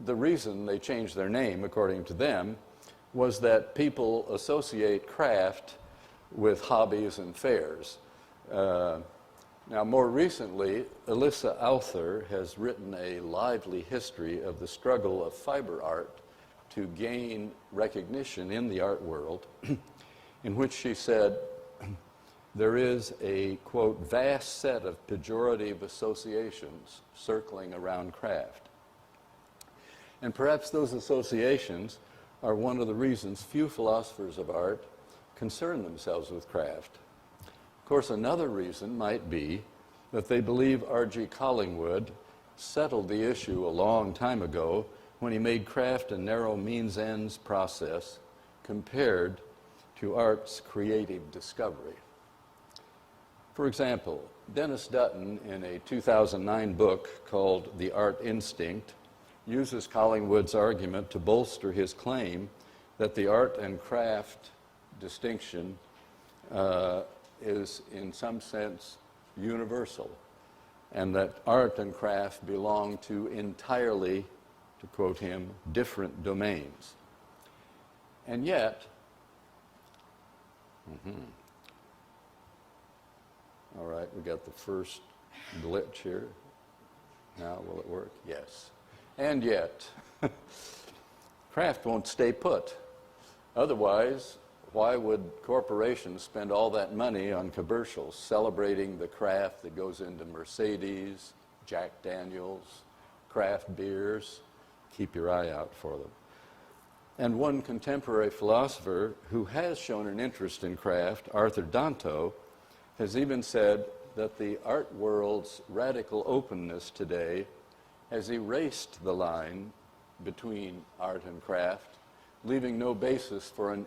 the reason they changed their name, according to them, was that people associate craft with hobbies and fairs. Now, more recently, Alyssa Auther has written a lively history of the struggle of fiber art to gain recognition in the art world, in which she said, there is a, quote, vast set of pejorative associations circling around craft. And perhaps those associations are one of the reasons few philosophers of art concern themselves with craft. Of course, another reason might be that they believe R.G. Collingwood settled the issue a long time ago when he made craft a narrow means-ends process compared to art's creative discovery. For example, Dennis Dutton, in a 2009 book called The Art Instinct, uses Collingwood's argument to bolster his claim that the art and craft distinction is in some sense universal, and that art and craft belong to entirely, to quote him, different domains. And yet, all right, we got the first glitch here. Now, will it work? Yes. And yet, craft won't stay put. Otherwise, why would corporations spend all that money on commercials celebrating the craft that goes into Mercedes, Jack Daniels, craft beers? Keep your eye out for them. And one contemporary philosopher who has shown an interest in craft, Arthur Danto, has even said that the art world's radical openness today has erased the line between art and craft, leaving no basis for an,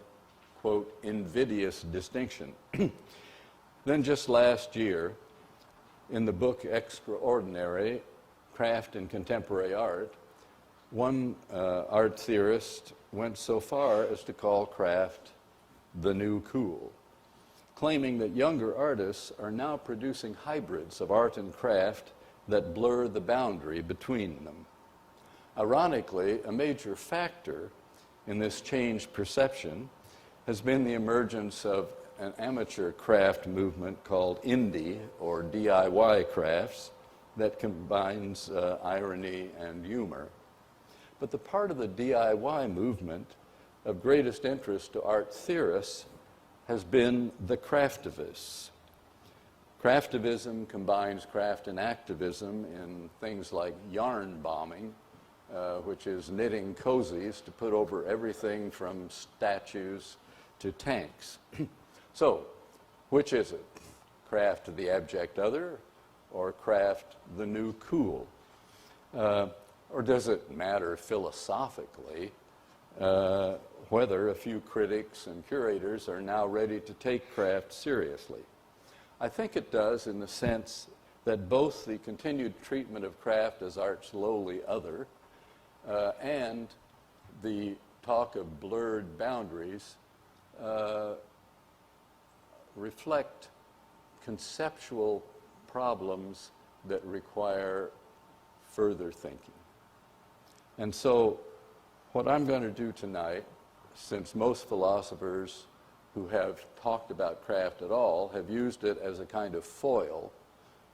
quote, invidious distinction. Then just last year, in the book Extraordinary, Craft in Contemporary Art, one art theorist went so far as to call craft the new cool, claiming that younger artists are now producing hybrids of art and craft that blur the boundary between them. Ironically, a major factor in this changed perception has been the emergence of an amateur craft movement called indie, or DIY crafts, that combines irony and humor. But the part of the DIY movement of greatest interest to art theorists has been the craftivists. Craftivism combines craft and activism in things like yarn bombing, which is knitting cozies to put over everything from statues to tanks. So, which is it? Craft the abject other, or craft the new cool? Or does it matter philosophically whether a few critics and curators are now ready to take craft seriously? I think it does, in the sense that both the continued treatment of craft as art's lowly other and the talk of blurred boundaries reflect conceptual problems that require further thinking. And so what I'm going to do tonight, since most philosophers who have talked about craft at all have used it as a kind of foil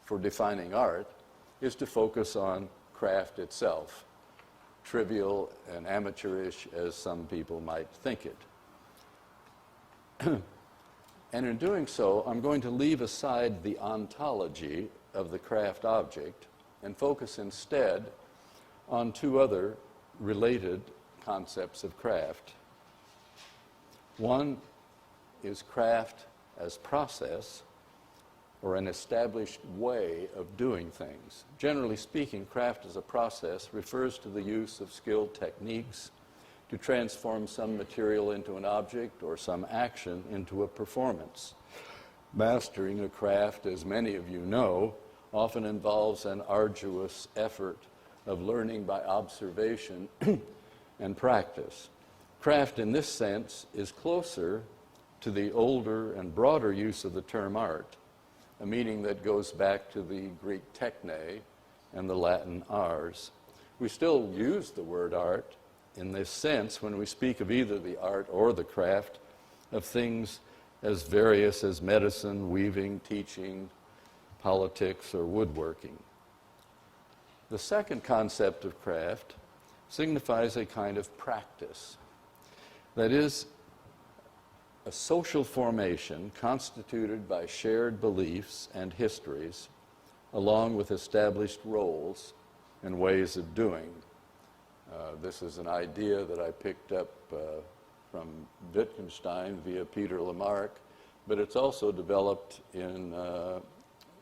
for defining art, is to focus on craft itself, trivial and amateurish as some people might think it. And in doing so, I'm going to leave aside the ontology of the craft object and focus instead on two other related concepts of craft. One is craft as process, or an established way of doing things. Generally speaking, craft as a process refers to the use of skilled techniques to transform some material into an object or some action into a performance. Mastering a craft, as many of you know, often involves an arduous effort of learning by observation and practice. Craft in this sense is closer to the older and broader use of the term art, a meaning that goes back to the Greek techne and the Latin ars, We still use the word art in this sense when we speak of either the art or the craft of things as various as medicine, weaving, teaching, politics, or woodworking. The second concept of craft signifies a kind of practice. That is, a social formation constituted by shared beliefs and histories, along with established roles and ways of doing. This is an idea that I picked up from Wittgenstein via Peter Lamarck, but it's also developed in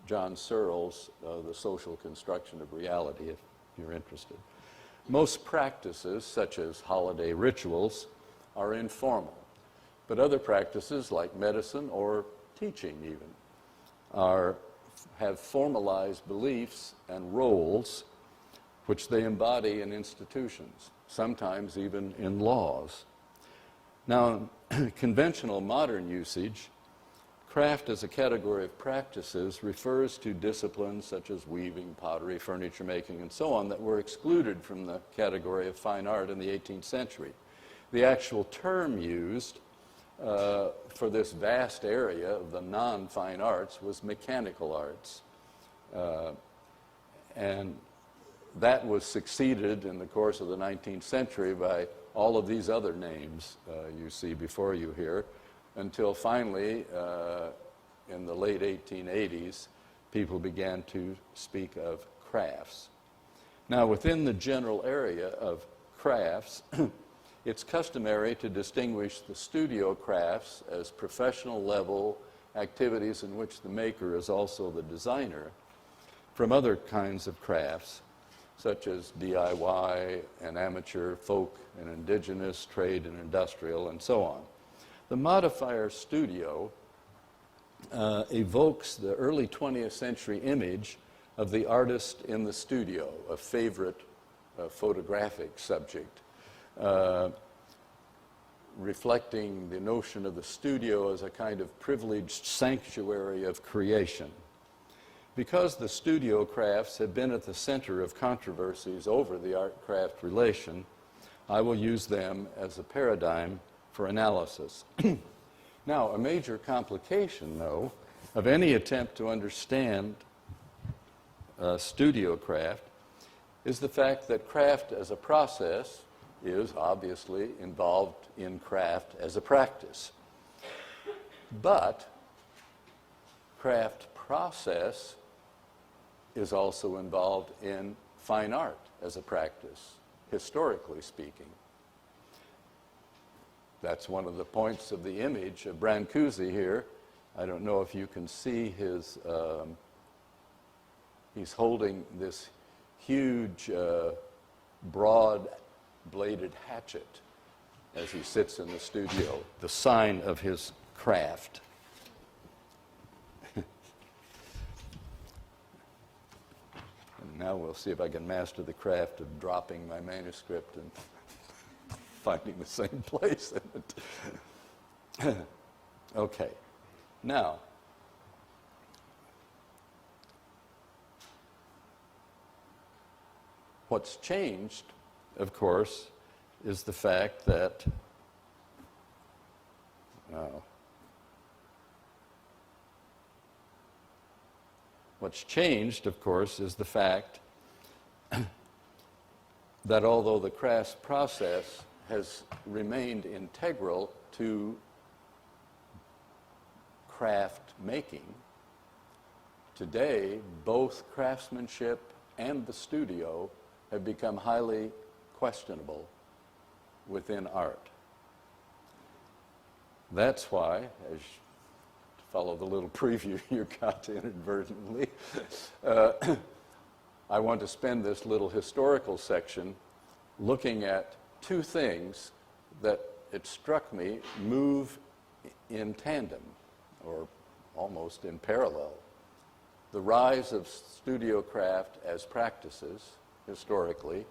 John Searle's The Social Construction of Reality, if you're interested. Most practices, such as holiday rituals, are informal, but other practices, like medicine or teaching even, have formalized beliefs and roles which they embody in institutions, sometimes even in laws. Now, in conventional modern usage, craft as a category of practices refers to disciplines such as weaving, pottery, furniture making, and so on that were excluded from the category of fine art in the 18th century. The actual term used for this vast area of the non-fine arts was mechanical arts. And that was succeeded in the course of the 19th century by all of these other names you see before you here, until finally, in the late 1880s, people began to speak of crafts. Now, within the general area of crafts, it's customary to distinguish the studio crafts as professional level activities in which the maker is also the designer from other kinds of crafts, such as DIY and amateur, folk and indigenous, trade and industrial, and so on. The modifier studio evokes the early 20th century image of the artist in the studio, a favorite photographic subject, reflecting the notion of the studio as a kind of privileged sanctuary of creation. Because the studio crafts have been at the center of controversies over the art-craft relation, I will use them as a paradigm for analysis. Now, a major complication, though, of any attempt to understand studio craft is the fact that craft as a process is obviously involved in craft as a practice. But craft process is also involved in fine art as a practice, historically speaking. That's one of the points of the image of Brancusi here. I don't know if you can see his, he's holding this huge, broad-bladed hatchet as he sits in the studio, the sign of his craft. Now we'll see if I can master the craft of dropping my manuscript and finding the same place in it. Okay. Now, what's changed, of course, is the fact that what's changed, of course, is the fact that although the craft process has remained integral to craft making, today both craftsmanship and the studio have become highly questionable within art. That's why, as follow the little preview you got inadvertently, I want to spend this little historical section looking at two things that, it struck me, move in tandem, or almost in parallel. The rise of studio craft as practices, historically,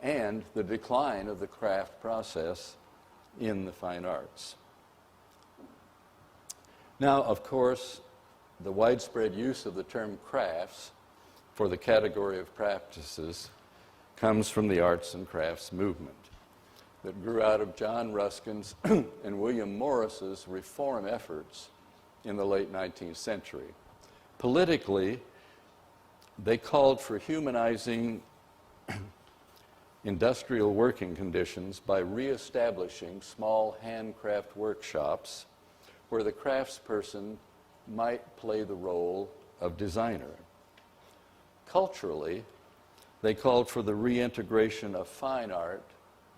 and the decline of the craft process in the fine arts. Now, of course, the widespread use of the term crafts for the category of practices comes from the arts and crafts movement that grew out of John Ruskin's and William Morris's reform efforts in the late 19th century. Politically, they called for humanizing industrial working conditions by reestablishing small handcraft workshops where the craftsperson might play the role of designer. Culturally, they called for the reintegration of fine art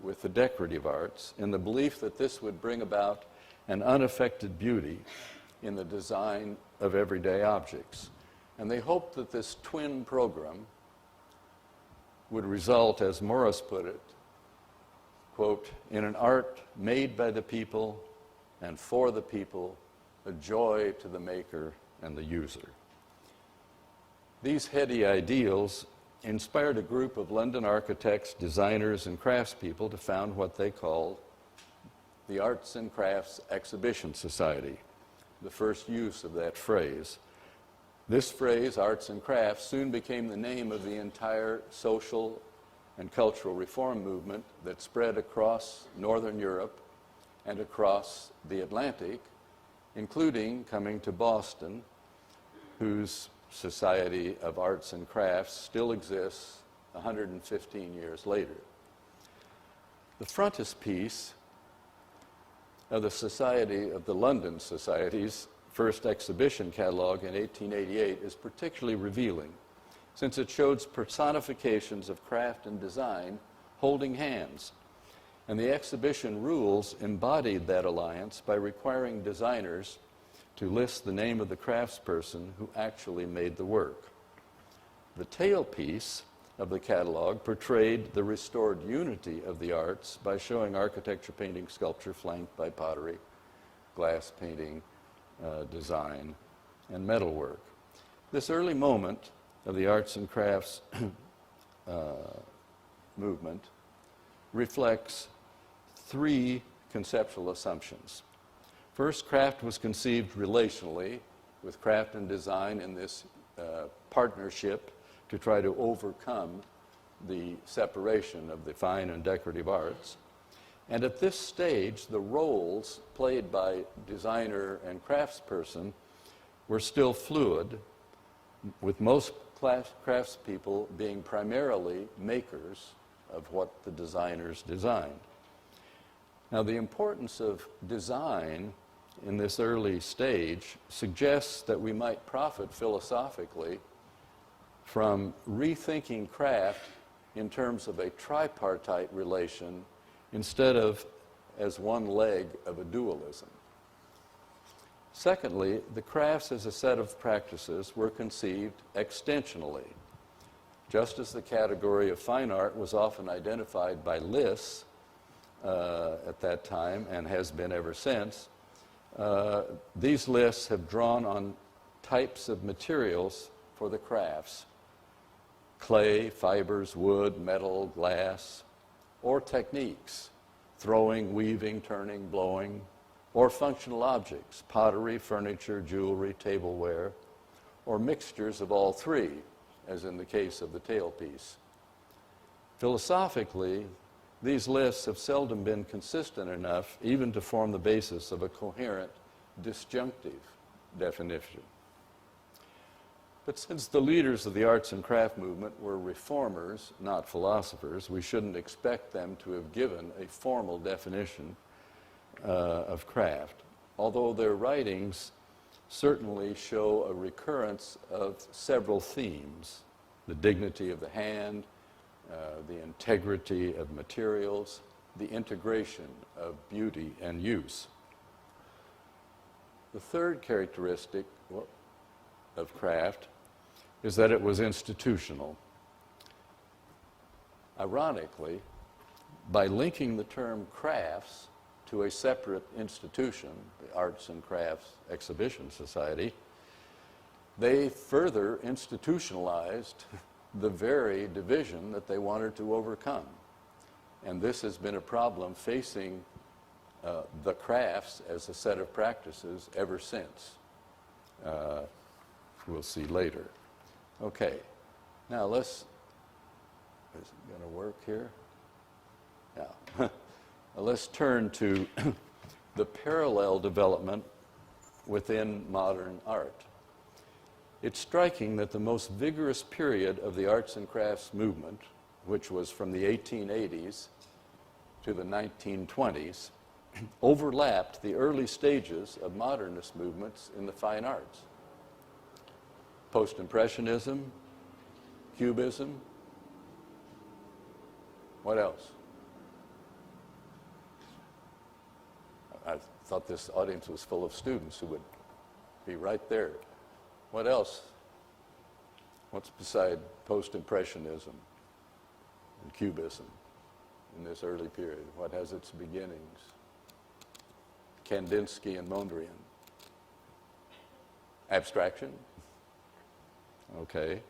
with the decorative arts in the belief that this would bring about an unaffected beauty in the design of everyday objects. And they hoped that this twin program would result, as Morris put it, quote, in an art made by the people and for the people, a joy to the maker and the user. These heady ideals inspired a group of London architects, designers, and craftspeople to found what they called the Arts and Crafts Exhibition Society, the first use of that phrase. This phrase, arts and crafts, soon became the name of the entire social and cultural reform movement that spread across Northern Europe and across the Atlantic, including coming to Boston, whose Society of Arts and Crafts still exists 115 years later. The frontispiece of the London Society's first exhibition catalog in 1888 is particularly revealing, since it shows personifications of craft and design holding hands. And the exhibition rules embodied that alliance by requiring designers to list the name of the craftsperson who actually made the work. The tailpiece of the catalog portrayed the restored unity of the arts by showing architecture, painting, sculpture, flanked by pottery, glass painting, design, and metalwork. This early moment of the arts and crafts movement reflects three conceptual assumptions. First, craft was conceived relationally, with craft and design in this partnership to try to overcome the separation of the fine and decorative arts. And at this stage, the roles played by designer and craftsperson were still fluid, with most craftspeople being primarily makers of what the designers designed. Now, the importance of design in this early stage suggests that we might profit philosophically from rethinking craft in terms of a tripartite relation instead of as one leg of a dualism. Secondly, the crafts as a set of practices were conceived extensionally. Just as the category of fine art was often identified by lists at that time and has been ever since, these lists have drawn on types of materials for the crafts: clay, fibers, wood, metal, glass, or techniques: throwing, weaving, turning, blowing, or functional objects: pottery, furniture, jewelry, tableware, or mixtures of all three, as in the case of the tailpiece. Philosophically, these lists have seldom been consistent enough even to form the basis of a coherent, disjunctive definition. But since the leaders of the arts and craft movement were reformers, not philosophers, we shouldn't expect them to have given a formal definition of craft, although their writings certainly show a recurrence of several themes: the dignity of the hand, the integrity of materials, the integration of beauty and use. The third characteristic of craft is that it was institutional. Ironically, by linking the term crafts to a separate institution, the Arts and Crafts Exhibition Society, they further institutionalized the very division that they wanted to overcome. And this has been a problem facing the crafts as a set of practices ever since. We'll see later. Okay, now let's Is it going to work here? Yeah. Well, let's turn to the parallel development within modern art. It's striking that the most vigorous period of the arts and crafts movement, which was from the 1880s to the 1920s, overlapped the early stages of modernist movements in the fine arts. Post-Impressionism, Cubism, what else? I thought this audience was full of students who would be right there. What else? What's beside Post-Impressionism and Cubism in this early period? What has its beginnings? Kandinsky and Mondrian. Abstraction? Okay.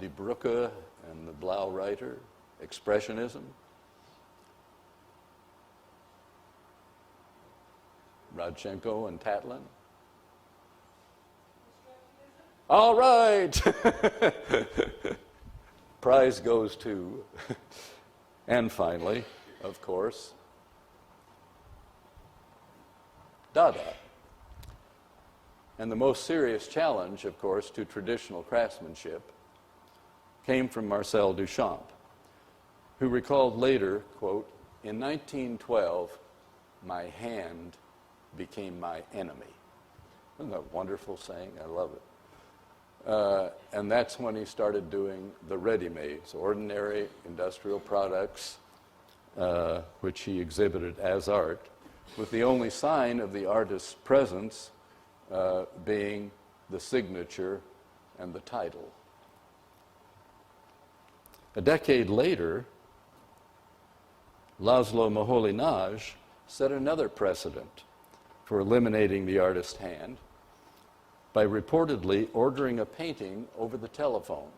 Die Brücke and the Blau Reiter. Expressionism. Rodchenko and Tatlin. All right. Prize goes to. And finally, of course, Dada. And the most serious challenge, of course, to traditional craftsmanship came from Marcel Duchamp, who recalled later, quote, "In 1912, my hand became my enemy." Isn't that a wonderful saying? I love it. And that's when he started doing the ready-mades, ordinary industrial products, which he exhibited as art, with the only sign of the artist's presence being the signature and the title. A decade later, Laszlo Moholy-Nagy set another precedent for eliminating the artist's hand by reportedly ordering a painting over the telephone,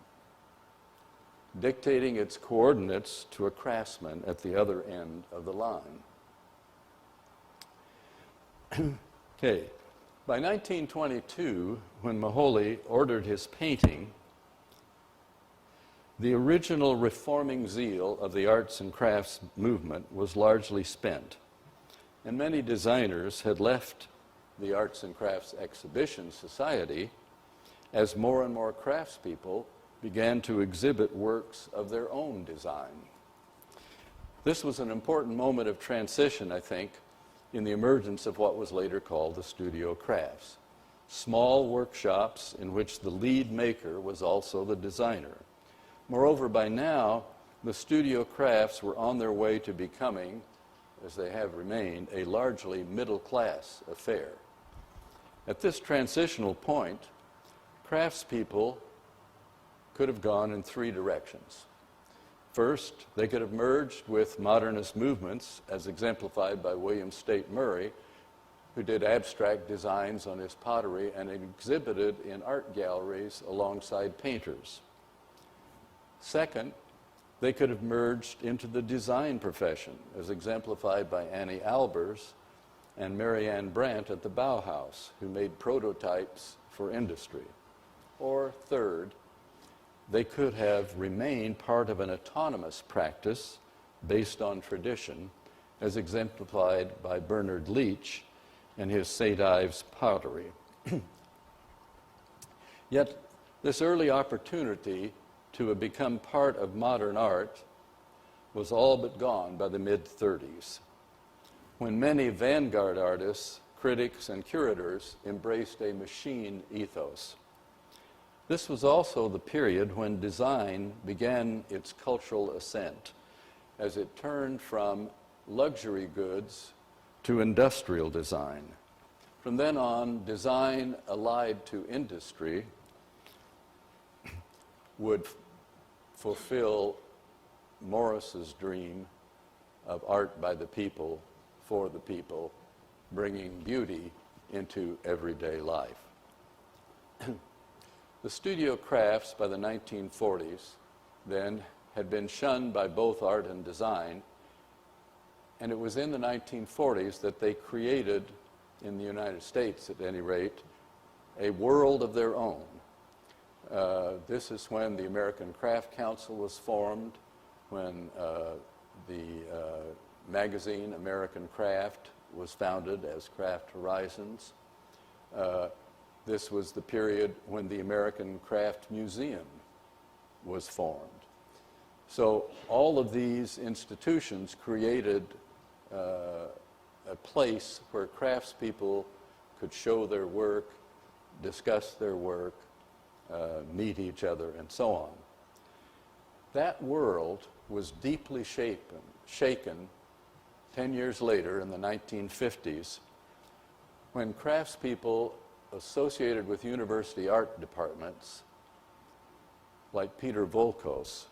dictating its coordinates to a craftsman at the other end of the line. Okay. By 1922, when Moholy ordered his painting, the original reforming zeal of the arts and crafts movement was largely spent, and many designers had left the Arts and Crafts Exhibition Society as more and more craftspeople began to exhibit works of their own design. This was an important moment of transition, I think, in the emergence of what was later called the studio crafts, small workshops in which the lead maker was also the designer. Moreover, by now, the studio crafts were on their way to becoming, as they have remained, a largely middle-class affair. At this transitional point, craftspeople could have gone in three directions. First, they could have merged with modernist movements, as exemplified by William State Murray, who did abstract designs on his pottery and exhibited in art galleries alongside painters. Second, they could have merged into the design profession, as exemplified by Annie Albers and Marianne Brandt at the Bauhaus, who made prototypes for industry. Or third, they could have remained part of an autonomous practice based on tradition, as exemplified by Bernard Leach and his St. Ives pottery. Yet, this early opportunity to have become part of modern art was all but gone by the mid-30s, when many vanguard artists, critics, and curators embraced a machine ethos. This was also the period when design began its cultural ascent, as it turned from luxury goods to industrial design. From then on, design allied to industry would fulfill Morris's dream of art by the people, for the people, bringing beauty into everyday life. The studio crafts by the 1940s, then, had been shunned by both art and design, and it was in the 1940s that they created, in the United States at any rate, a world of their own, This is when the American Craft Council was formed, when the magazine American Craft was founded as Craft Horizons. This was the period when the American Craft Museum was formed. So all of these institutions created a place where craftspeople could show their work, discuss their work, meet each other, and so on. That world was deeply shaken 10 years later in the 1950s when craftspeople associated with university art departments, like Peter Volkos,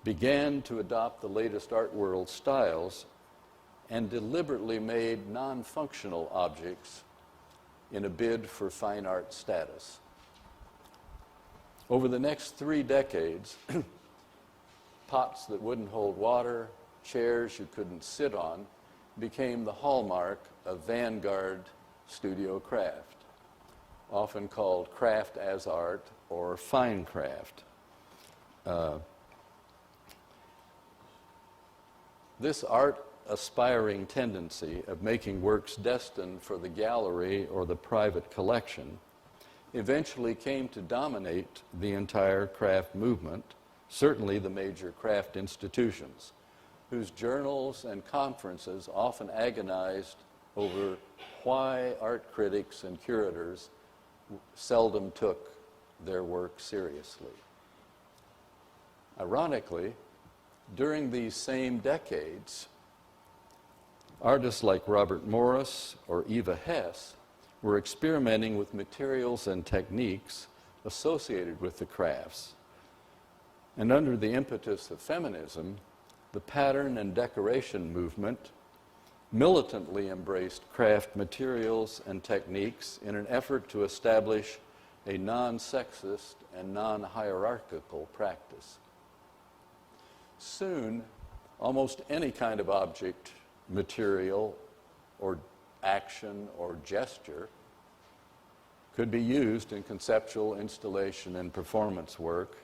began to adopt the latest art world styles and deliberately made non-functional objects in a bid for fine art status. Over the next 3 decades, pots that wouldn't hold water, chairs you couldn't sit on, became the hallmark of vanguard studio craft, often called craft as art or fine craft. This art-aspiring tendency of making works destined for the gallery or the private collection eventually came to dominate the entire craft movement, certainly the major craft institutions, whose journals and conferences often agonized over why art critics and curators seldom took their work seriously. Ironically, during these same decades, artists like Robert Morris or Eva Hess were experimenting with materials and techniques associated with the crafts. And under the impetus of feminism, the pattern and decoration movement militantly embraced craft materials and techniques in an effort to establish a non-sexist and non-hierarchical practice. Soon, almost any kind of object, material, or action or gesture could be used in conceptual installation and performance work.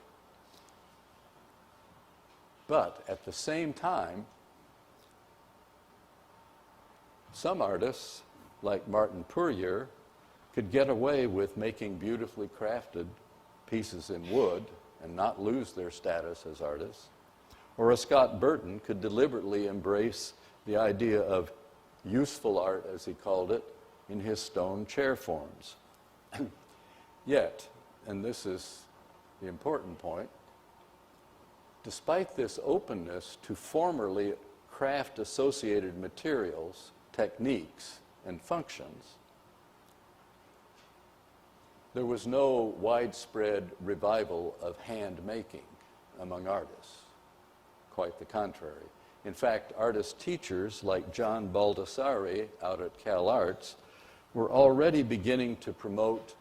But at the same time, some artists, like Martin Puryear, could get away with making beautifully crafted pieces in wood and not lose their status as artists. Or a Scott Burton could deliberately embrace the idea of useful art, as he called it, in his stone chair forms. Yet, and this is the important point, despite this openness to formerly craft-associated materials, techniques, and functions, there was no widespread revival of hand-making among artists. Quite the contrary. In fact, artist teachers like John Baldessari out at Cal Arts were already beginning to promote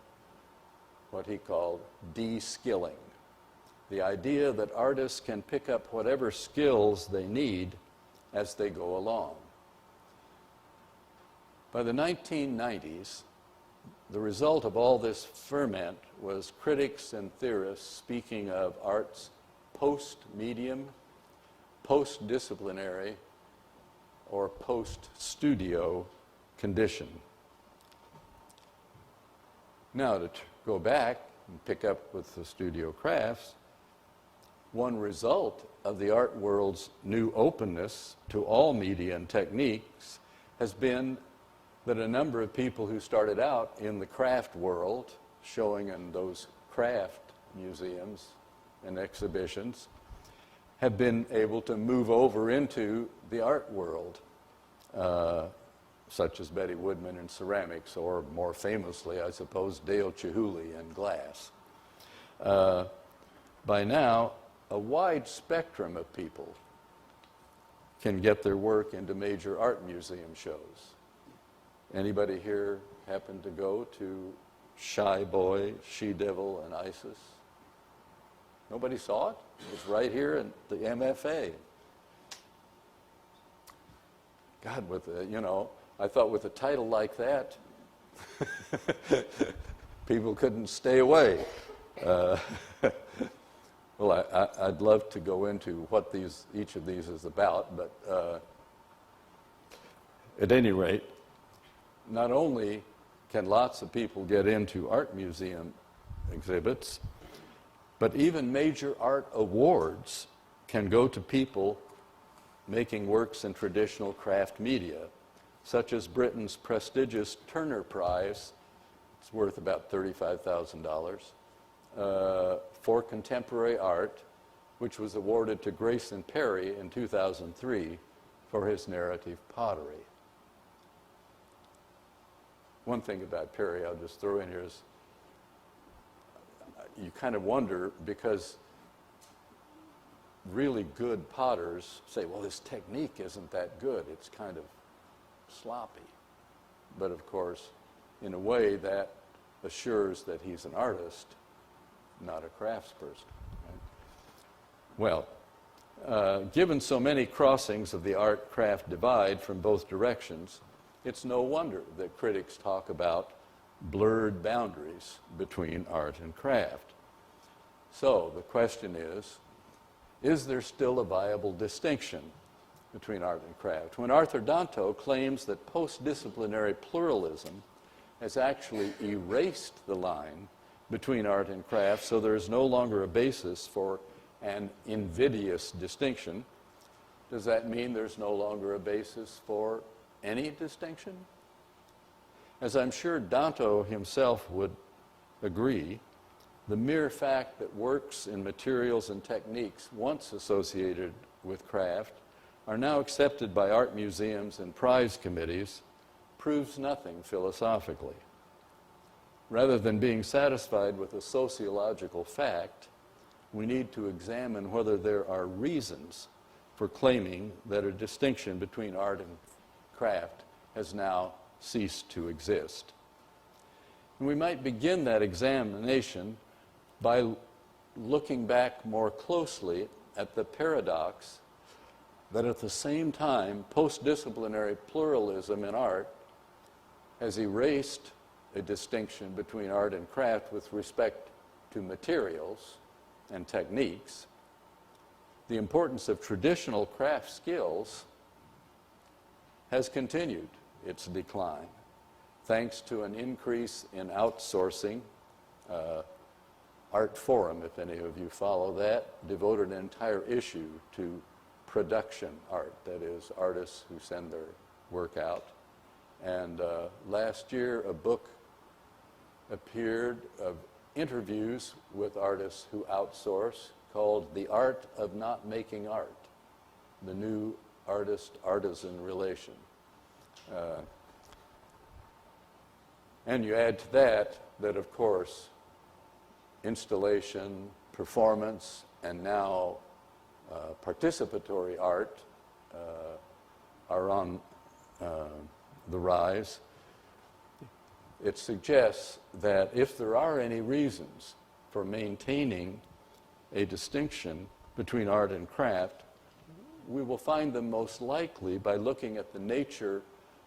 what he called de-skilling, the idea that artists can pick up whatever skills they need as they go along. By the 1990s, the result of all this ferment was critics and theorists speaking of art's post-medium, post-disciplinary, or post-studio condition. Now, to go back and pick up with the studio crafts, one result of the art world's new openness to all media and techniques has been that a number of people who started out in the craft world, showing in those craft museums and exhibitions, have been able to move over into the art world, such as Betty Woodman in ceramics, or more famously, I suppose, Dale Chihuly in glass. By now, a wide spectrum of people can get their work into major art museum shows. Anybody here happen to go to Shy Boy, She Devil, and Isis? Nobody saw it? It was right here in the MFA. God, with I thought with a title like that, people couldn't stay away. Well, I'd love to go into what each of these is about, but at any rate, not only can lots of people get into art museum exhibits, but even major art awards can go to people making works in traditional craft media, such as Britain's prestigious Turner Prize. It's worth about $35,000 for contemporary art, which was awarded to Grayson Perry in 2003 for his narrative pottery. One thing about Perry I'll just throw in here is you kind of wonder, because really good potters say, well, this technique isn't that good. It's kind of sloppy. But of course, in a way, that assures that he's an artist, not a craftsperson. Right? Well, given so many crossings of the art-craft divide from both directions, it's no wonder that critics talk about blurred boundaries between art and craft. So the question is there still a viable distinction between art and craft? When Arthur Danto claims that post-disciplinary pluralism has actually erased the line between art and craft, so there is no longer a basis for an invidious distinction, does that mean there's no longer a basis for any distinction? As I'm sure Danto himself would agree, the mere fact that works in materials and techniques once associated with craft are now accepted by art museums and prize committees proves nothing philosophically. Rather than being satisfied with a sociological fact, we need to examine whether there are reasons for claiming that a distinction between art and craft has now ceased to exist. And we might begin that examination by looking back more closely at the paradox that at the same time, post-disciplinary pluralism in art has erased a distinction between art and craft with respect to materials and techniques. The importance of traditional craft skills has continued its decline, thanks to an increase in outsourcing. Art Forum, if any of you follow that, devoted an entire issue to production art, that is, artists who send their work out. And last year, a book appeared of interviews with artists who outsource called The Art of Not Making Art, the new artist-artisan relation. And you add to that, of course, installation, performance, and now participatory art are on the rise. It suggests that if there are any reasons for maintaining a distinction between art and craft, we will find them most likely by looking at the nature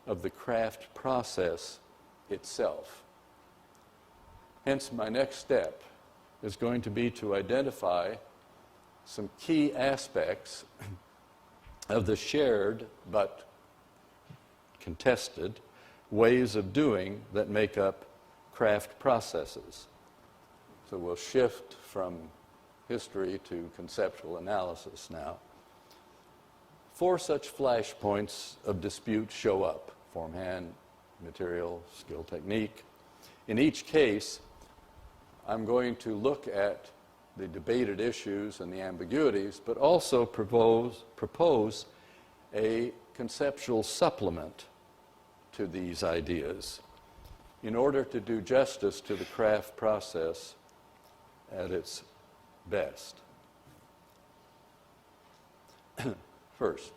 of the craft process itself. Hence, my next step is going to be to identify some key aspects of the shared but contested ways of doing that make up craft processes. So we'll shift from history to conceptual analysis now. 4 such flashpoints of dispute show up: form, hand, material, skill, technique. In each case, I'm going to look at the debated issues and the ambiguities, but also propose a conceptual supplement to these ideas in order to do justice to the craft process at its best. First,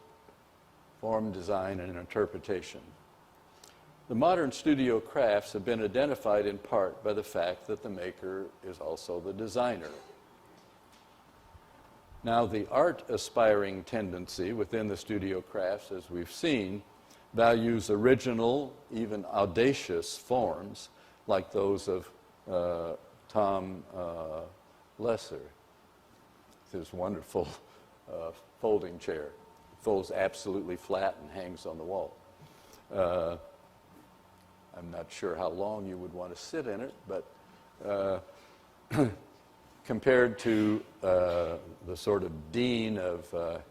form, design, and interpretation. The modern studio crafts have been identified in part by the fact that the maker is also the designer. Now, the art-aspiring tendency within the studio crafts, as we've seen, values original, even audacious forms, like those of Tom Lesser, his wonderful folding chair. It folds absolutely flat and hangs on the wall. I'm not sure how long you would want to sit in it, but compared to the sort of dean of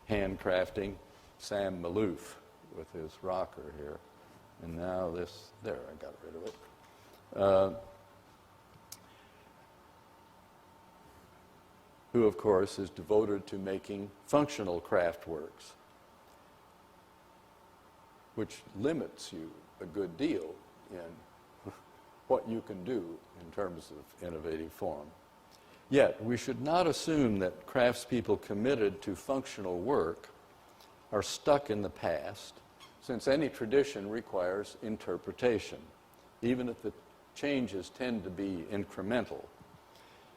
handcrafting, Sam Malouf, with his rocker here. And now this, there, I got rid of it. Who, of course, is devoted to making functional craft works, which limits you a good deal in what you can do in terms of innovative form. Yet, we should not assume that craftspeople committed to functional work are stuck in the past, since any tradition requires interpretation, even if the changes tend to be incremental.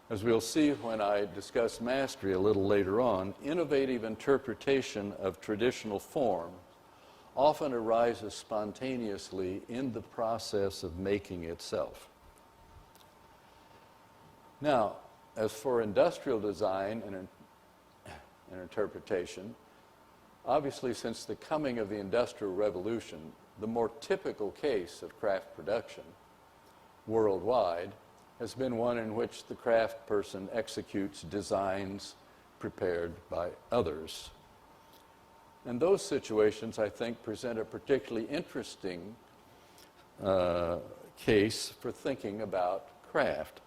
As we'll see when I discuss mastery a little later on, innovative interpretation of traditional form often arises spontaneously in the process of making itself. Now, as for industrial design and interpretation, obviously since the coming of the Industrial Revolution, the more typical case of craft production worldwide has been one in which the craft person executes designs prepared by others. And those situations, I think, present a particularly interesting case for thinking about craft.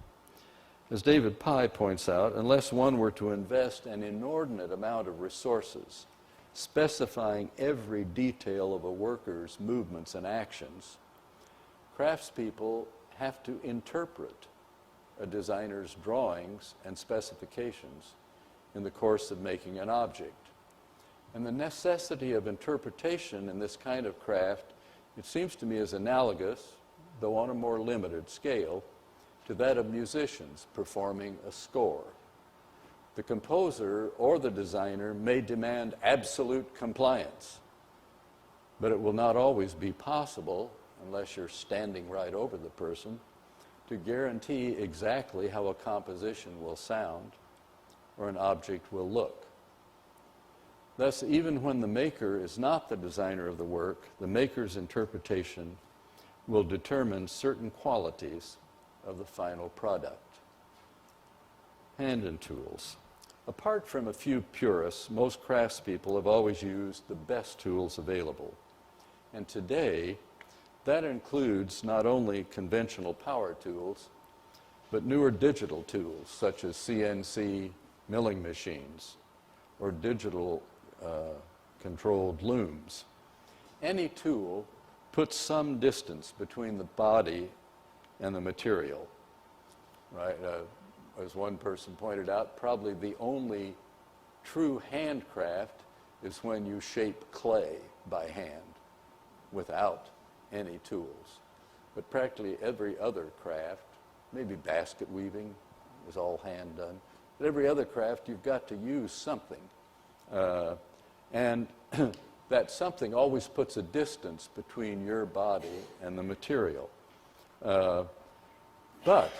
As David Pye points out, unless one were to invest an inordinate amount of resources specifying every detail of a worker's movements and actions, craftspeople have to interpret a designer's drawings and specifications in the course of making an object. And the necessity of interpretation in this kind of craft, it seems to me, is analogous, though on a more limited scale, to that of musicians performing a score. The composer or the designer may demand absolute compliance, but it will not always be possible, unless you're standing right over the person, to guarantee exactly how a composition will sound or an object will look. Thus, even when the maker is not the designer of the work, the maker's interpretation will determine certain qualities of the final product. Hand and tools. Apart from a few purists, most craftspeople have always used the best tools available. And today, that includes not only conventional power tools, but newer digital tools such as CNC milling machines or digital controlled looms. Any tool puts some distance between the body and the material, right? As one person pointed out, probably the only true handcraft is when you shape clay by hand without any tools. But practically every other craft, maybe basket weaving is all hand done, but every other craft you've got to use something. And that something always puts a distance between your body and the material. But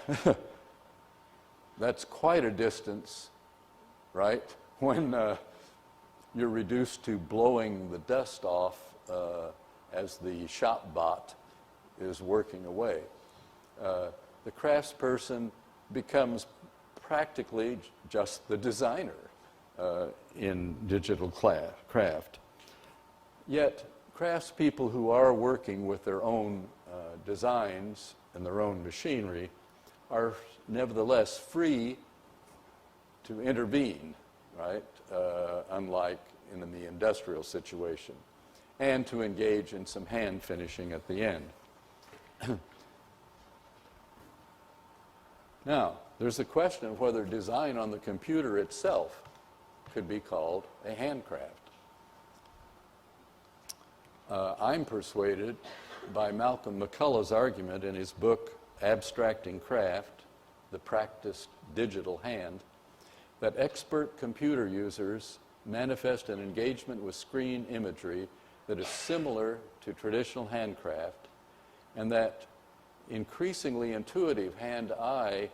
that's quite a distance, right? When you're reduced to blowing the dust off as the shop bot is working away. The craftsperson becomes practically just the designer in digital craft. Yet, craftspeople who are working with their own designs and their own machinery are nevertheless free to intervene, right? Unlike in the industrial situation, and to engage in some hand finishing at the end. Now, there's the question of whether design on the computer itself could be called a handcraft. I'm persuaded by Malcolm McCullough's argument in his book, Abstracting Craft, The Practiced Digital Hand, that expert computer users manifest an engagement with screen imagery that is similar to traditional handcraft, and that increasingly intuitive hand-eye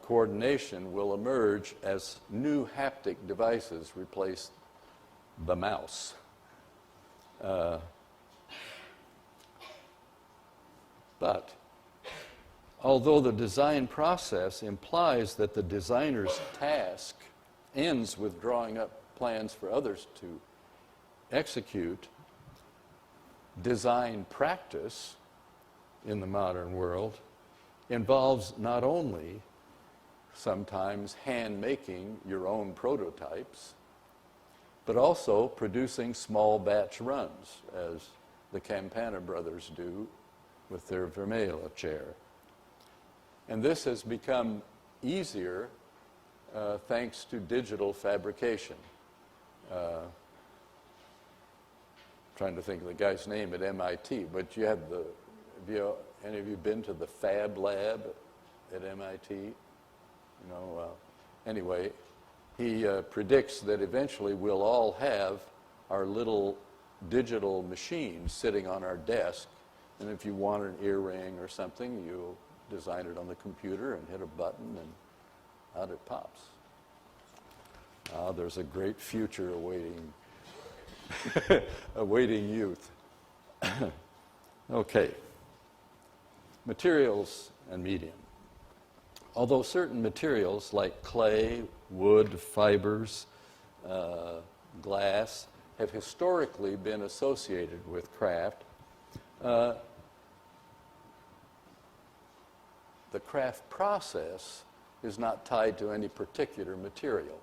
coordination will emerge as new haptic devices replace the mouse. But although the design process implies that the designer's task ends with drawing up plans for others to execute, design practice in the modern world involves not only sometimes hand-making your own prototypes, but also producing small batch runs, as the Campana brothers do with their Vermeil chair. And this has become easier thanks to digital fabrication. Trying to think of the guy's name at MIT, but you have any of you been to the Fab Lab at MIT? Anyway, he predicts that eventually we'll all have our little digital machines sitting on our desk, and if you want an earring or something, you'll design it on the computer and hit a button and out it pops. There's a great future awaiting youth. Okay. Materials and medium. Although certain materials like clay, wood, fibers, glass have historically been associated with craft, the craft process is not tied to any particular material.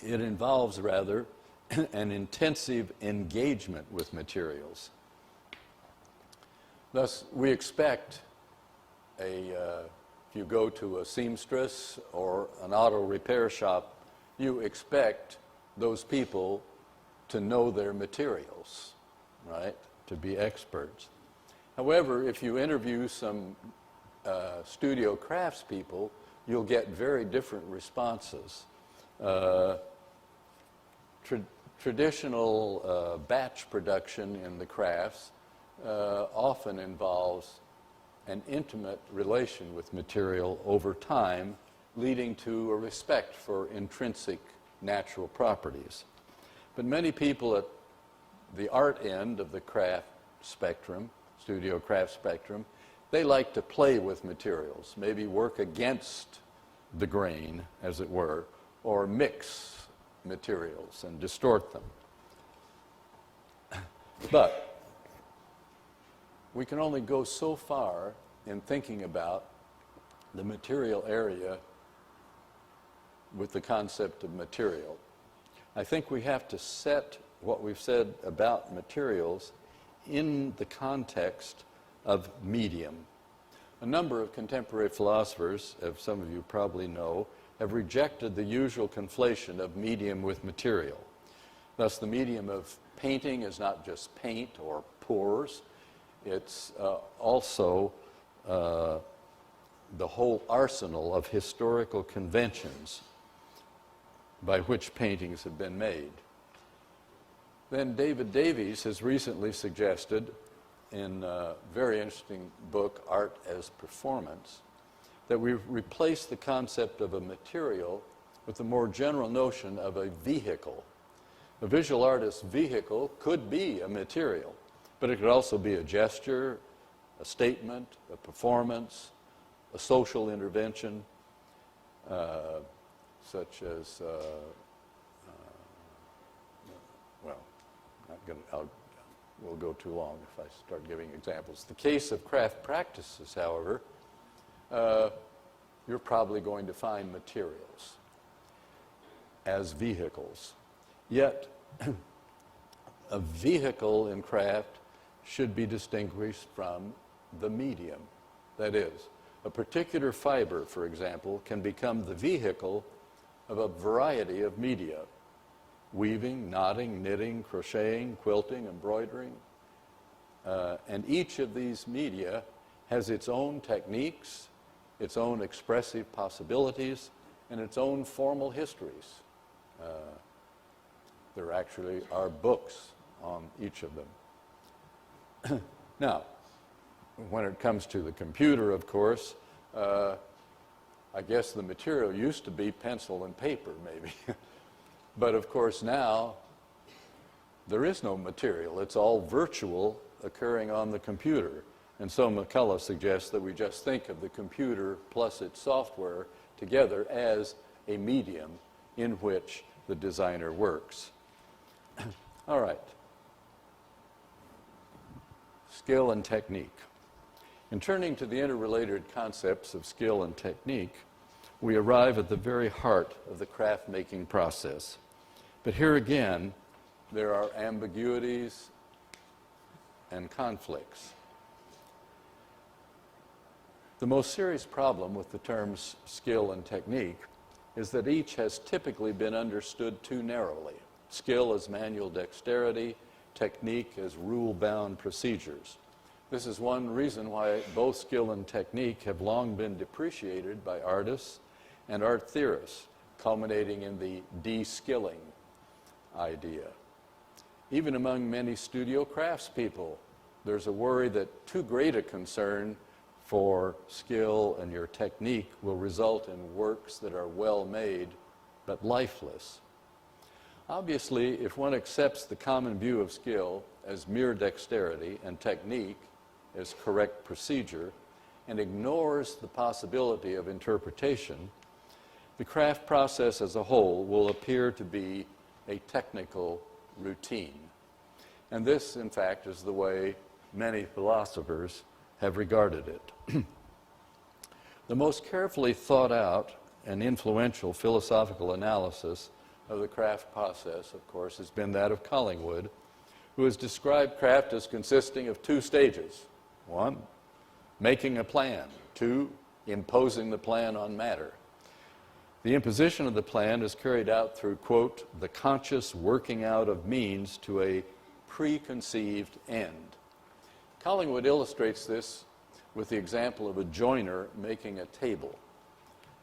It involves, rather, an intensive engagement with materials. Thus, we expect if you go to a seamstress or an auto repair shop, you expect those people to know their materials, right? To be experts. However, if you interview some studio craftspeople, you'll get very different responses. Traditional batch production in the crafts often involves an intimate relation with material over time, leading to a respect for intrinsic natural properties. But many people at the art end of the craft spectrum, studio craft spectrum, they like to play with materials, maybe work against the grain, as it were, or mix materials and distort them. But we can only go so far in thinking about the material area with the concept of material. I think we have to set what we've said about materials in the context of medium. A number of contemporary philosophers, as some of you probably know, have rejected the usual conflation of medium with material. Thus, the medium of painting is not just paint or pours, it's also the whole arsenal of historical conventions by which paintings have been made. Then David Davies has recently suggested in a very interesting book, Art as Performance, that we replace the concept of a material with the more general notion of a vehicle. A visual artist's vehicle could be a material, but it could also be a gesture, a statement, a performance, a social intervention, such as, we'll go too long if I start giving examples. The case of craft practices, however, you're probably going to find materials as vehicles. Yet, a vehicle in craft should be distinguished from the medium. That is, a particular fiber, for example, can become the vehicle of a variety of media: weaving, knotting, knitting, crocheting, quilting, embroidering. And each of these media has its own techniques, its own expressive possibilities, and its own formal histories. There actually are books on each of them. Now, when it comes to the computer, of course, I guess the material used to be pencil and paper, maybe. But of course now, there is no material. It's all virtual occurring on the computer. And so McCullough suggests that we just think of the computer plus its software together as a medium in which the designer works. All right. Skill and technique. In turning to the interrelated concepts of skill and technique, we arrive at the very heart of the craft-making process. But here again, there are ambiguities and conflicts. The most serious problem with the terms skill and technique is that each has typically been understood too narrowly. Skill as manual dexterity, technique as rule-bound procedures. This is one reason why both skill and technique have long been depreciated by artists and art theorists, culminating in the de-skilling idea. Even among many studio craftspeople, there's a worry that too great a concern for skill and your technique will result in works that are well made but lifeless. Obviously, if one accepts the common view of skill as mere dexterity and technique as correct procedure and ignores the possibility of interpretation, the craft process as a whole will appear to be a technical routine. And this, in fact, is the way many philosophers have regarded it. The most carefully thought out and influential philosophical analysis of the craft process, of course, has been that of Collingwood, who has described craft as consisting of two stages. One, making a plan. Two, imposing the plan on matter. The imposition of the plan is carried out through, quote, the conscious working out of means to a preconceived end. Collingwood illustrates this with the example of a joiner making a table.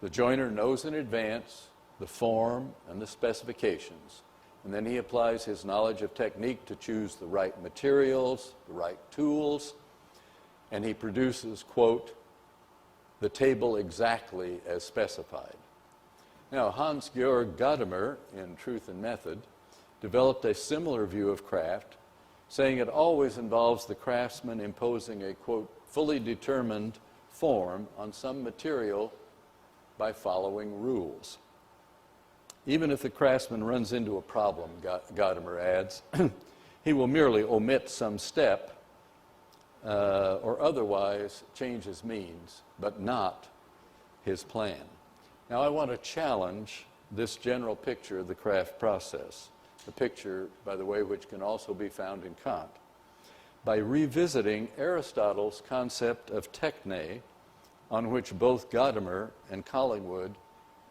The joiner knows in advance the form and the specifications, and then he applies his knowledge of technique to choose the right materials, the right tools, and he produces, quote, the table exactly as specified. Now, Hans-Georg Gadamer, in Truth and Method, developed a similar view of craft, saying it always involves the craftsman imposing a, quote, fully determined form on some material by following rules. Even if the craftsman runs into a problem, Gadamer adds, he will merely omit some step or otherwise change his means, but not his plan. Now, I want to challenge this general picture of the craft process, the picture, by the way, which can also be found in Kant, by revisiting Aristotle's concept of techne, on which both Gadamer and Collingwood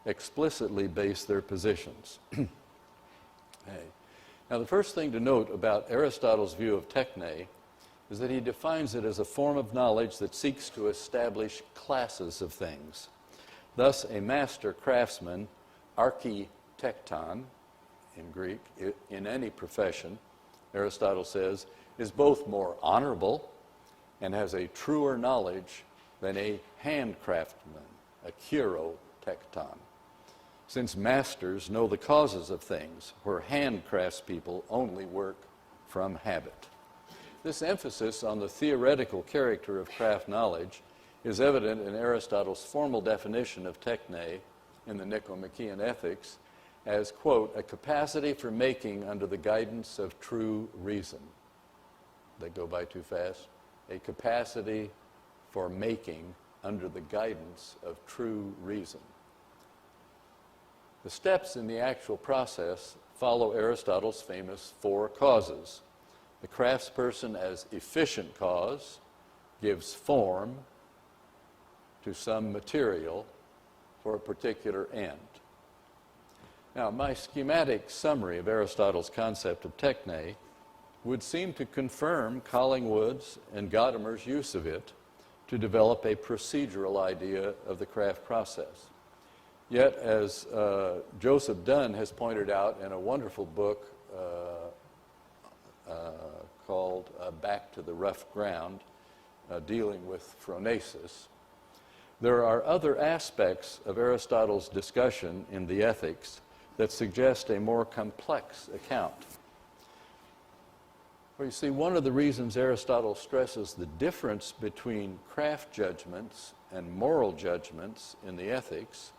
explicitly base their positions. Hey. Now, the first thing to note about Aristotle's view of techne is that he defines it as a form of knowledge that seeks to establish classes of things. Thus, a master craftsman, architecton in Greek, in any profession, Aristotle says, is both more honorable and has a truer knowledge than a handcraftsman, a chirotecton, since masters know the causes of things, where handcraftspeople only work from habit. This emphasis on the theoretical character of craft knowledge is evident in Aristotle's formal definition of techne in the Nicomachean Ethics as, quote, a capacity for making under the guidance of true reason. They go by too fast. A capacity for making under the guidance of true reason. The steps in the actual process follow Aristotle's famous four causes. The craftsperson as efficient cause gives form to some material for a particular end. Now, my schematic summary of Aristotle's concept of techne would seem to confirm Collingwood's and Gadamer's use of it to develop a procedural idea of the craft process. Yet, as Joseph Dunn has pointed out in a wonderful book called Back to the Rough Ground, dealing with phronesis. There are other aspects of Aristotle's discussion in the Ethics that suggest a more complex account. Well, you see, one of the reasons Aristotle stresses the difference between craft judgments and moral judgments in the Ethics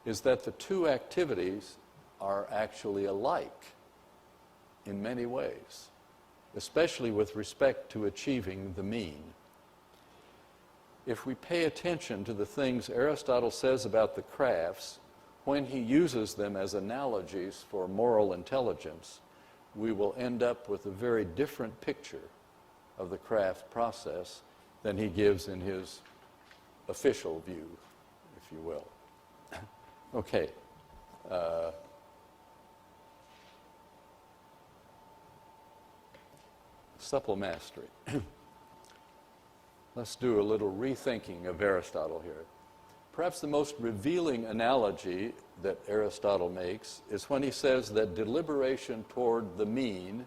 is that the two activities are actually alike in many ways, especially with respect to achieving the mean. If we pay attention to the things Aristotle says about the crafts when he uses them as analogies for moral intelligence, we will end up with a very different picture of the craft process than he gives in his official view, if you will. Okay. Supple mastery. Let's do a little rethinking of Aristotle here. Perhaps the most revealing analogy that Aristotle makes is when he says that deliberation toward the mean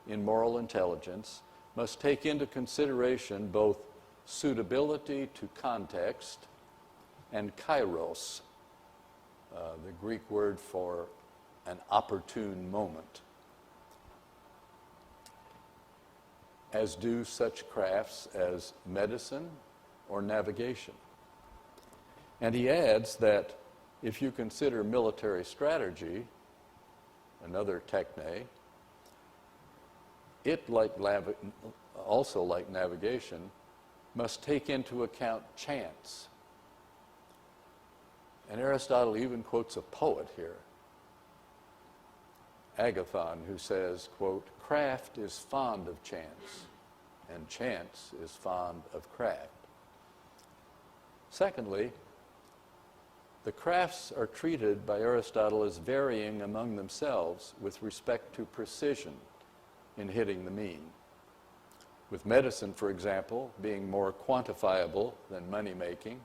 in moral intelligence must take into consideration both suitability to context and kairos, the Greek word for an opportune moment, as do such crafts as medicine or navigation. And he adds that if you consider military strategy, another techne, it, also like navigation, must take into account chance. And Aristotle even quotes a poet here, Agathon, who says, quote, "Craft is fond of chance, and chance is fond of craft." Secondly, the crafts are treated by Aristotle as varying among themselves with respect to precision in hitting the mean. With medicine, for example, being more quantifiable than money-making.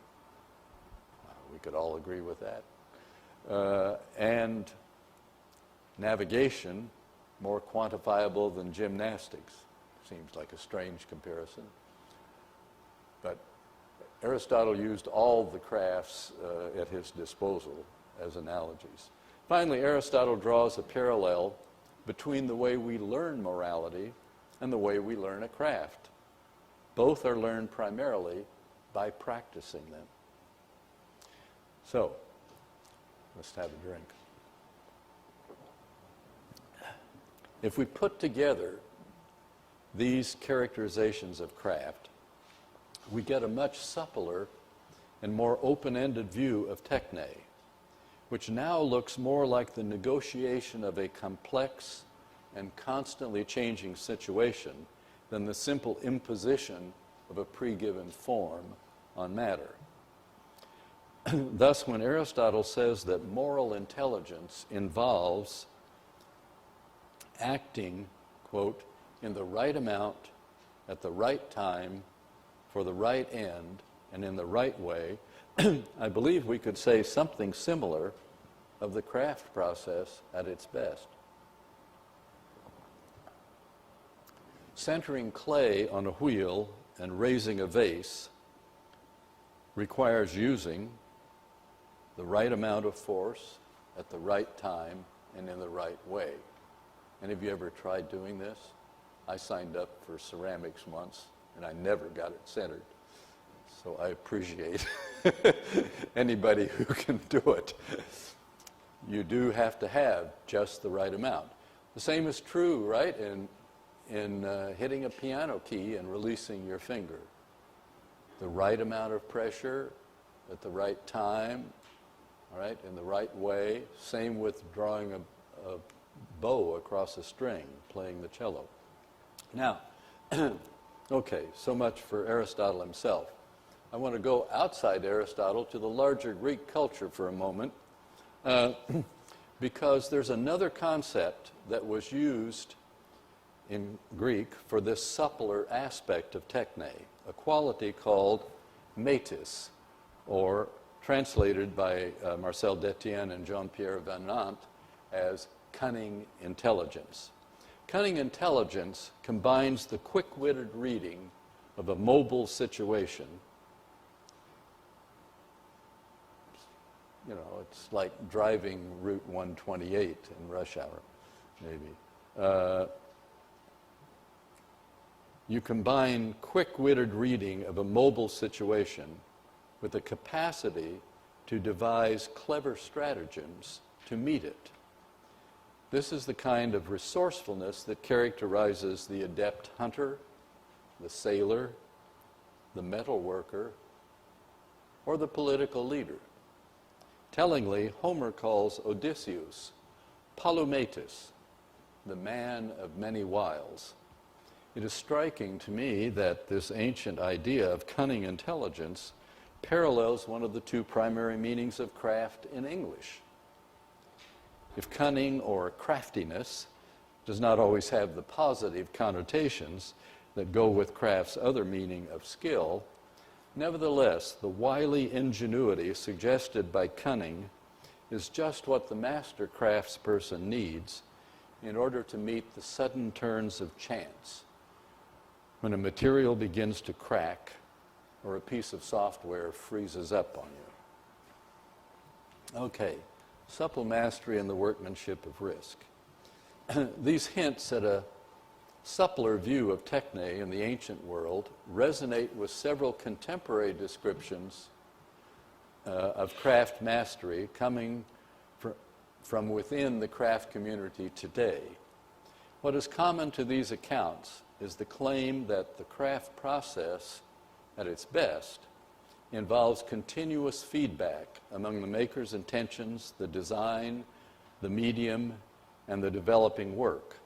We could all agree with that. And navigation, more quantifiable than gymnastics. Seems like a strange comparison. But Aristotle used all the crafts at his disposal as analogies. Finally, Aristotle draws a parallel between the way we learn morality and the way we learn a craft. Both are learned primarily by practicing them. So, let's have a drink. If we put together these characterizations of craft, we get a much suppler and more open-ended view of techne, which now looks more like the negotiation of a complex and constantly changing situation than the simple imposition of a pre-given form on matter. Thus, when Aristotle says that moral intelligence involves acting, quote, in the right amount, at the right time, for the right end, and in the right way, I believe we could say something similar of the craft process at its best. Centering clay on a wheel and raising a vase requires using the right amount of force at the right time and in the right way. Any of you ever tried doing this? I signed up for ceramics once, and I never got it centered. So I appreciate anybody who can do it. You do have to have just the right amount. The same is true, right, in hitting a piano key and releasing your finger. The right amount of pressure at the right time, all right, in the right way. Same with drawing a bow across a string, playing the cello. Now, okay, so much for Aristotle himself. I want to go outside Aristotle to the larger Greek culture for a moment, because there's another concept that was used in Greek for this suppler aspect of techne, a quality called metis, or translated by Marcel Détienne and Jean-Pierre Van Nant as cunning intelligence. Cunning intelligence combines the quick-witted reading of a mobile situation. You know, it's like driving Route 128 in rush hour, maybe. You combine quick-witted reading of a mobile situation with the capacity to devise clever stratagems to meet it. This is the kind of resourcefulness that characterizes the adept hunter, the sailor, the metal worker, or the political leader. Tellingly, Homer calls Odysseus Polymatus, the man of many wiles. It is striking to me that this ancient idea of cunning intelligence parallels one of the two primary meanings of craft in English. If cunning or craftiness does not always have the positive connotations that go with craft's other meaning of skill, nevertheless, the wily ingenuity suggested by cunning is just what the master craftsperson needs in order to meet the sudden turns of chance when a material begins to crack or a piece of software freezes up on you. Okay, supple mastery and the workmanship of risk. These hints at a suppler view of techne in the ancient world resonate with several contemporary descriptions of craft mastery coming from within the craft community today. What is common to these accounts is the claim that the craft process, at its best, involves continuous feedback among the maker's intentions, the design, the medium, and the developing work.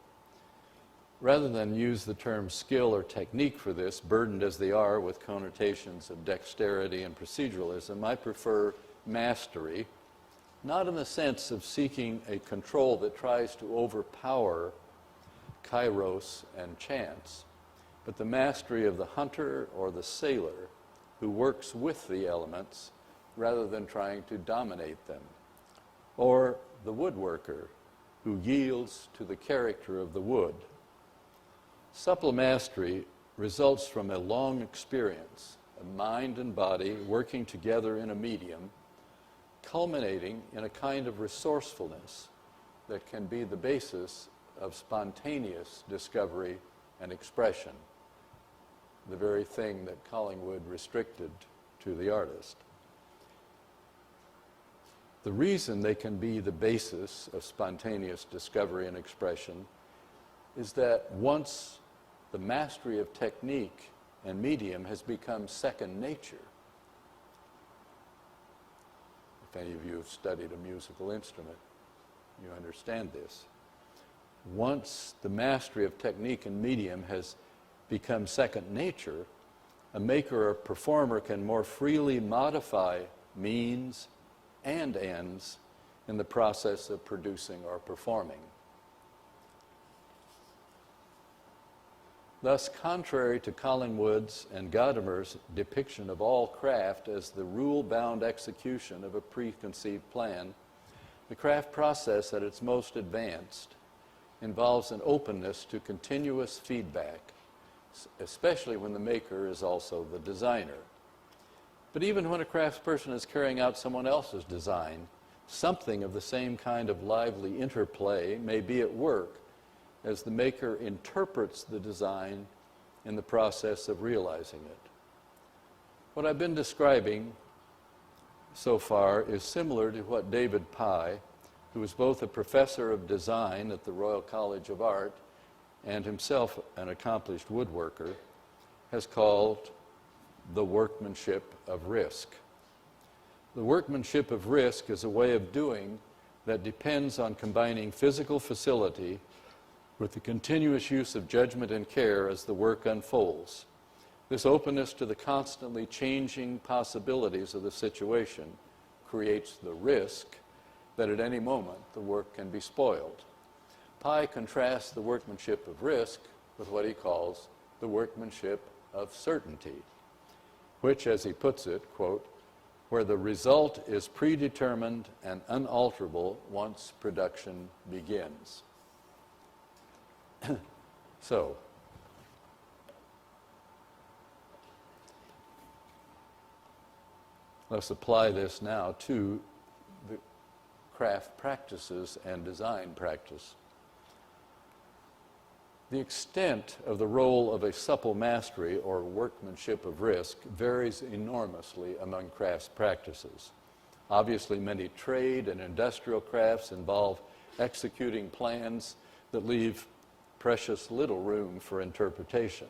Rather than use the term skill or technique for this, burdened as they are with connotations of dexterity and proceduralism, I prefer mastery, not in the sense of seeking a control that tries to overpower kairos and chance, but the mastery of the hunter or the sailor who works with the elements rather than trying to dominate them, or the woodworker who yields to the character of the wood. Supple mastery results from a long experience of mind and body working together in a medium, culminating in a kind of resourcefulness that can be the basis of spontaneous discovery and expression, the very thing that Collingwood restricted to the artist. The reason they can be the basis of spontaneous discovery and expression is that once the mastery of technique and medium has become second nature. If any of you have studied a musical instrument, you understand this. Once the mastery of technique and medium has become second nature, a maker or performer can more freely modify means and ends in the process of producing or performing. Thus, contrary to Collingwood's and Gadamer's depiction of all craft as the rule-bound execution of a preconceived plan, the craft process at its most advanced involves an openness to continuous feedback, especially when the maker is also the designer. But even when a craftsperson is carrying out someone else's design, something of the same kind of lively interplay may be at work as the maker interprets the design in the process of realizing it. What I've been describing so far is similar to what David Pye, who is both a professor of design at the Royal College of Art and himself an accomplished woodworker, has called the workmanship of risk. The workmanship of risk is a way of doing that depends on combining physical facility with the continuous use of judgment and care as the work unfolds. This openness to the constantly changing possibilities of the situation creates the risk that at any moment the work can be spoiled. Pye contrasts the workmanship of risk with what he calls the workmanship of certainty, which, as he puts it, quote, where the result is predetermined and unalterable once production begins. So, Let's apply this now to the craft practices and design practice. The extent of the role of a supple mastery or workmanship of risk varies enormously among crafts practices. Obviously, many trade and industrial crafts involve executing plans that leave precious little room for interpretation.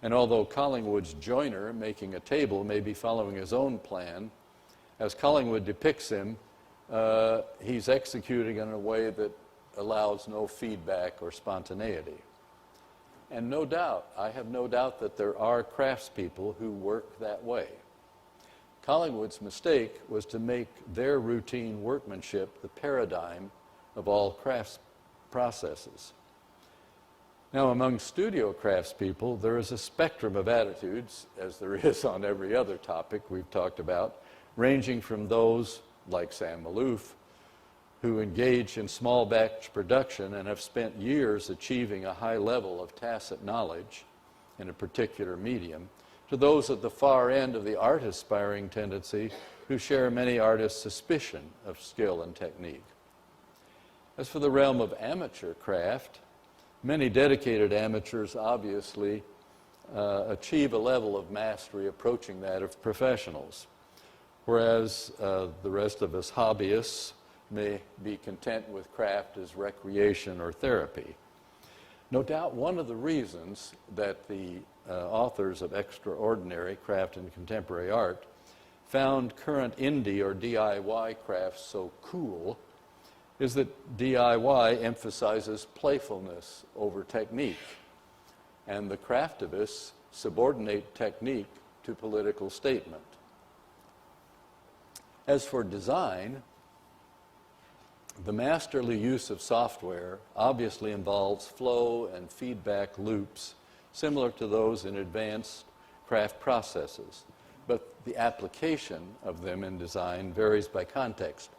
And although Collingwood's joiner making a table may be following his own plan, as Collingwood depicts him, he's executing in a way that allows no feedback or spontaneity. And no doubt, I have no doubt that there are craftspeople who work that way. Collingwood's mistake was to make their routine workmanship the paradigm of all crafts processes. Now, among studio craftspeople, there is a spectrum of attitudes, as there is on every other topic we've talked about, ranging from those, like Sam Malouf, who engage in small batch production and have spent years achieving a high level of tacit knowledge in a particular medium, to those at the far end of the art-aspiring tendency who share many artists' suspicion of skill and technique. As for the realm of amateur craft, many dedicated amateurs obviously achieve a level of mastery approaching that of professionals, whereas the rest of us hobbyists may be content with craft as recreation or therapy. No doubt one of the reasons that the authors of extraordinary craft and contemporary art found current indie or DIY crafts so cool is that DIY emphasizes playfulness over technique, and the craftivists subordinate technique to political statement. As for design, the masterly use of software obviously involves flow and feedback loops similar to those in advanced craft processes, but the application of them in design varies by context.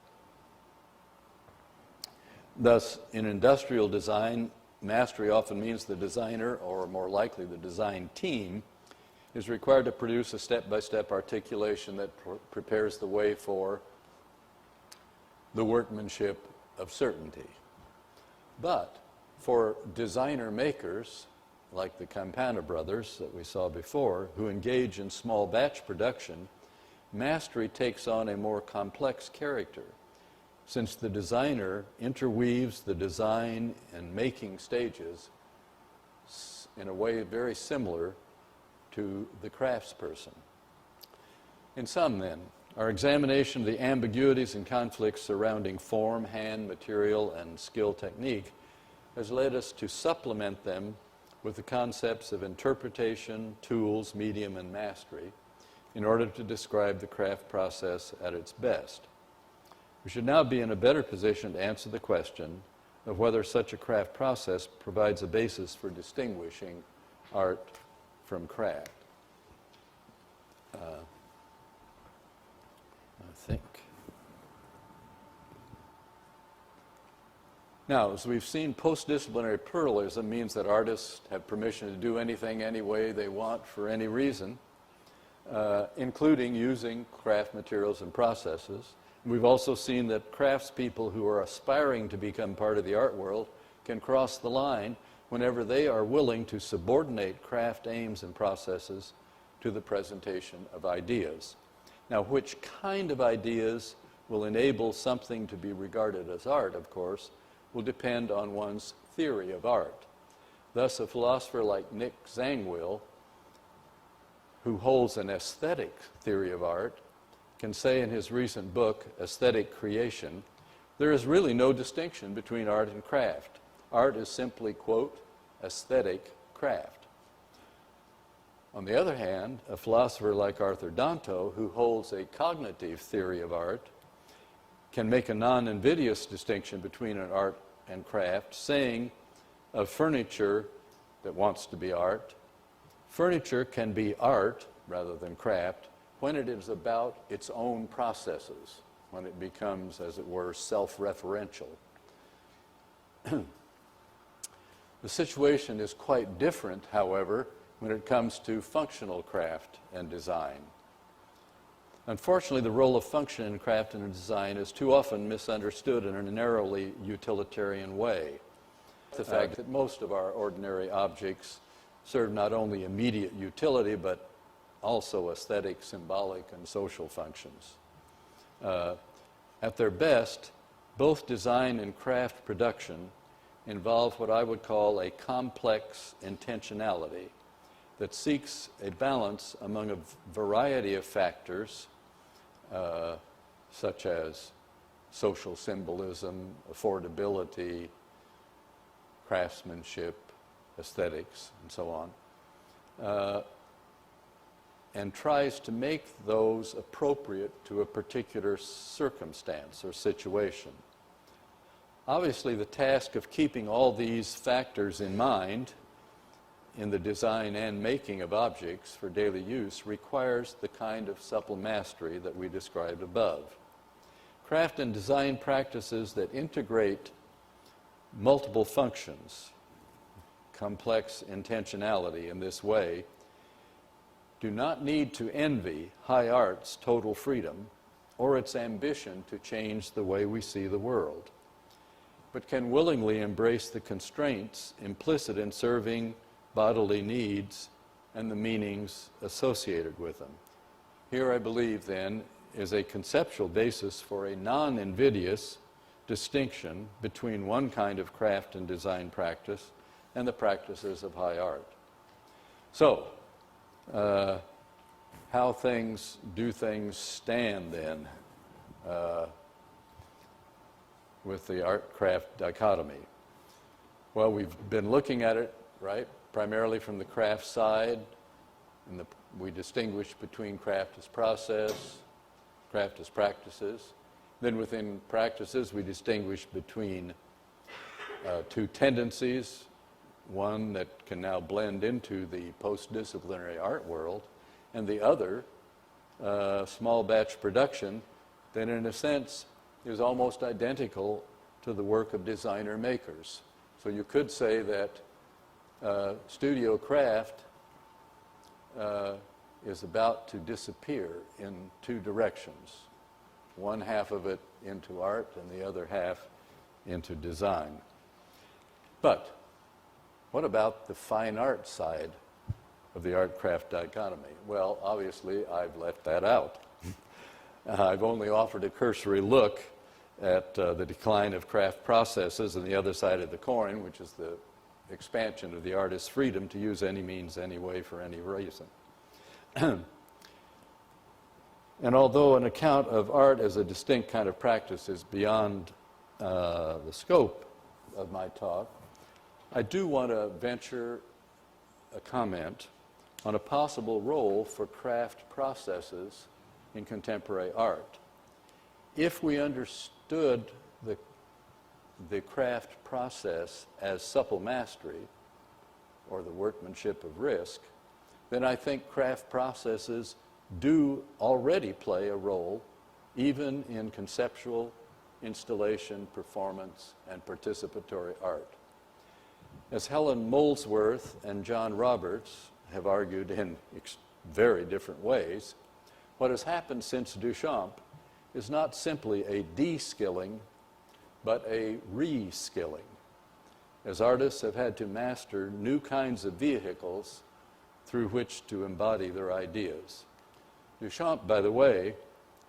Thus, in industrial design, mastery often means the designer, or more likely the design team, is required to produce a step-by-step articulation that prepares the way for the workmanship of certainty. But for designer makers, like the Campana brothers that we saw before, who engage in small batch production, mastery takes on a more complex character, since the designer interweaves the design and making stages in a way very similar to the craftsperson. In sum, then, our examination of the ambiguities and conflicts surrounding form, hand, material, and skill technique has led us to supplement them with the concepts of interpretation, tools, medium, and mastery in order to describe the craft process at its best. We should now be in a better position to answer the question of whether such a craft process provides a basis for distinguishing art from craft. I think. Now, as we've seen, post-disciplinary pluralism means that artists have permission to do anything any way they want for any reason, including using craft materials and processes. We've also seen that craftspeople who are aspiring to become part of the art world can cross the line whenever they are willing to subordinate craft aims and processes to the presentation of ideas. Now, which kind of ideas will enable something to be regarded as art, of course, will depend on one's theory of art. Thus, a philosopher like Nick Zangwill, who holds an aesthetic theory of art, can say in his recent book, Aesthetic Creation, there is really no distinction between art and craft. Art is simply, quote, aesthetic craft. On the other hand, a philosopher like Arthur Danto, who holds a cognitive theory of art, can make a non-invidious distinction between an art and craft, saying of furniture that wants to be art, furniture can be art rather than craft when it is about its own processes, when it becomes, as it were, self-referential. The situation is quite different, however, when it comes to functional craft and design. Unfortunately, the role of function in craft and design is too often misunderstood in a narrowly utilitarian way. The fact that most of our ordinary objects serve not only immediate utility, but also aesthetic, symbolic, and social functions. At their best, both design and craft production involve what I would call a complex intentionality that seeks a balance among a variety of factors, such as social symbolism, affordability, craftsmanship, aesthetics, and so on, and tries to make those appropriate to a particular circumstance or situation. Obviously, the task of keeping all these factors in mind in the design and making of objects for daily use requires the kind of supple mastery that we described above. Craft and design practices that integrate multiple functions, complex intentionality in this way, do not need to envy high art's total freedom or its ambition to change the way we see the world, but can willingly embrace the constraints implicit in serving bodily needs and the meanings associated with them. Here, I believe, then, is a conceptual basis for a non-invidious distinction between one kind of craft and design practice and the practices of high art. So, how do things stand then with the art-craft dichotomy? Well, we've been looking at it, right, primarily from the craft side, and we distinguish between craft as process, craft as practices. Then within practices, we distinguish between two tendencies, one that can now blend into the post-disciplinary art world, and the other, small batch production, that in a sense is almost identical to the work of designer makers. So you could say that studio craft is about to disappear in two directions. One half of it into art and the other half into design. But what about the fine art side of the art-craft dichotomy? Well, obviously, I've left that out. I've only offered a cursory look at the decline of craft processes and the other side of the coin, which is the expansion of the artist's freedom to use any means, any way, for any reason. And although an account of art as a distinct kind of practice is beyond the scope of my talk, I do want to venture a comment on a possible role for craft processes in contemporary art. If we understood the craft process as supple mastery, or the workmanship of risk, then I think craft processes do already play a role even in conceptual, installation, performance, and participatory art. As Helen Molesworth and John Roberts have argued in very different ways, what has happened since Duchamp is not simply a de-skilling, but a re-skilling, as artists have had to master new kinds of vehicles through which to embody their ideas. Duchamp, by the way,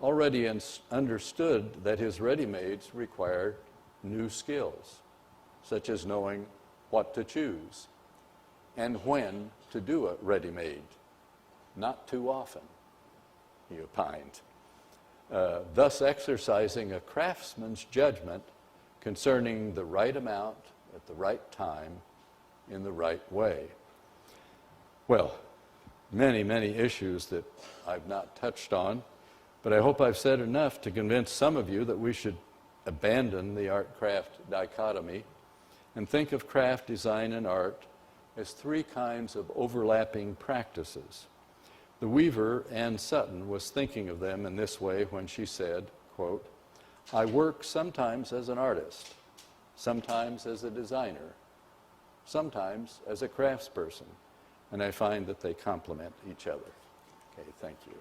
already understood that his ready-mades required new skills, such as knowing what to choose and when to do a ready-made. Not too often, he opined, thus exercising a craftsman's judgment concerning the right amount at the right time in the right way. Well, many, many issues that I've not touched on, but I hope I've said enough to convince some of you that we should abandon the art-craft dichotomy and think of craft, design, and art as three kinds of overlapping practices. The weaver, Anne Sutton, was thinking of them in this way when she said, quote, "I work sometimes as an artist, sometimes as a designer, sometimes as a craftsperson, and I find that they complement each other." Okay, thank you.